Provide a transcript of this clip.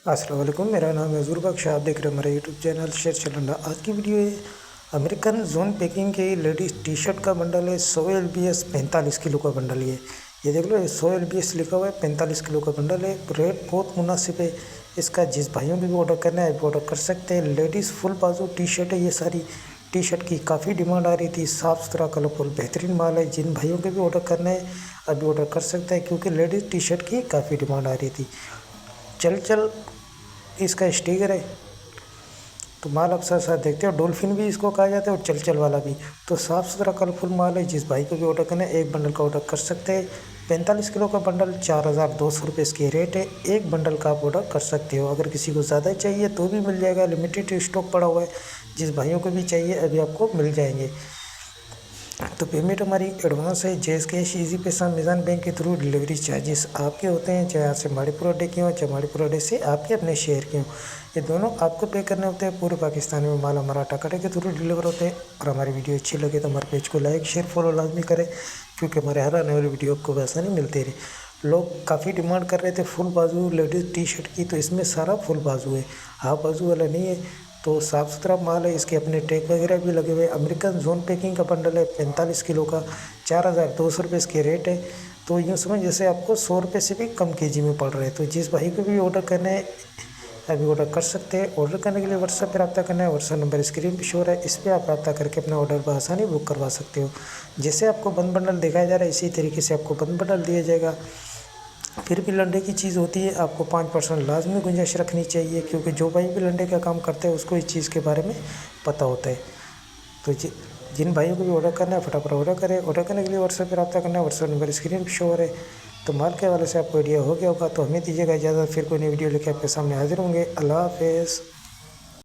अस्सलाम वालेकुम, मेरा नाम है ज़ुर बख्श। आप देख रहे हैं हमारा यूट्यूब चैनल शेर चलंडा। आज की वीडियो है अमेरिकन जोन पैकिंग के लेडीज़ टी शर्ट का बंडल है। 100 LBS 45 किलो का बंडल ये देख लो, ये 100 LBS लिखा हुआ है। 45 किलो का बंडल है। रेट बहुत मुनासिब है इसका। जिस भाइयों को भी ऑर्डर करना है वो ऑर्डर कर सकते हैं। लेडीज़ फुल बाजू टी शर्ट है। ये सारी टी शर्ट की काफ़ी डिमांड आ रही थी। साफ़ सुथरा कलरफुल बेहतरीन माल है। जिन भाइयों को भी ऑर्डर करना है अभी ऑर्डर कर सकते हैं, क्योंकि लेडीज़ टी शर्ट की काफ़ी डिमांड आ रही थी। चल इसका स्टिकर है। तो माल आप साथ साथ देखते हो। डॉल्फिन भी इसको कहा जाता है और चल वाला भी। तो साफ़ सुथरा कलरफुल माल है। जिस भाई को भी ऑर्डर करना है एक बंडल का ऑर्डर कर सकते हैं। 45 किलो का बंडल 4200 रुपये इसकी रेट है। एक बंडल का आप ऑर्डर कर सकते हो। अगर किसी को ज़्यादा चाहिए तो भी मिल जाएगा। लिमिटेड स्टॉक पड़ा हुआ है। जिस भाइयों को भी चाहिए अभी आपको मिल जाएंगे। तो पेमेंट हमारी एडवांस है। जैस कैश, इजी पैसा, अमेज़न बैंक के थ्रू डिलीवरी चार्जेस आपके होते हैं, चाहे यहाँ से माड़ीपुर अड्डे के हों चाहे माड़ीपुर अड्डे से आपके अपने शहर के हों। ये दोनों आपको पे करने होते हैं। पूरे पाकिस्तान में माल हमारा टाकाटे के थ्रू डिलीवर होते हैं। और हमारी वीडियो अच्छी लगे तो हमारे पेज को लाइक शेयर फॉलो लाजमी करें, क्योंकि हमारे हर आने वाली वीडियो आपको आसानी मिलती रहे। लोग काफ़ी डिमांड कर रहे थे फुल बाजू लेडीज़ टी शर्ट की, तो इसमें सारा फुल बाजू है, हाफ बाजू वाला नहीं है। तो साफ़ सुथरा माल है। इसके अपने टैग वगैरह भी लगे हुए। अमेरिकन जोन पैकिंग का बंडल है 45 किलो का। 4200 रुपये इसके रेट है। तो यूँ समझ जैसे आपको 100 रुपये से भी कम केजी में पड़ रहे हैं। तो जिस भाई को भी ऑर्डर करना है अभी ऑर्डर कर सकते हैं। ऑर्डर करने के लिए व्हाट्सएप पर रब्ता करना है। व्हाट्सएप नंबर स्क्रीन पर शो है, इस पर आप रब्ता करके अपना ऑर्डर बआसानी बुक करवा सकते हो। जैसे आपको बंद बंडल दिखाया जा रहा है इसी तरीके से आपको बंद बंडल दिया जाएगा। फिर भी लंडे की चीज़ होती है, आपको 5% लाजमी गुंजाइश रखनी चाहिए, क्योंकि जो भाई भी लंडे का काम करते हैं उसको इस चीज़ के बारे में पता होता है। तो जिन भाइयों को भी ऑर्डर करना है फटाफट ऑर्डर करें। ऑर्डर करने के लिए व्हाट्सएप पर रब्ता करना है। व्हाट्सएप नंबर स्क्रीन पर शो है। तो माल के हवाले से आपको आइडिया हो गया होगा। तो हमें दीजिएगा इजाज़त। फिर कोई नई वीडियो लेकर आपके सामने हाजिर होंगे। अल्लाह हाफ़िज़।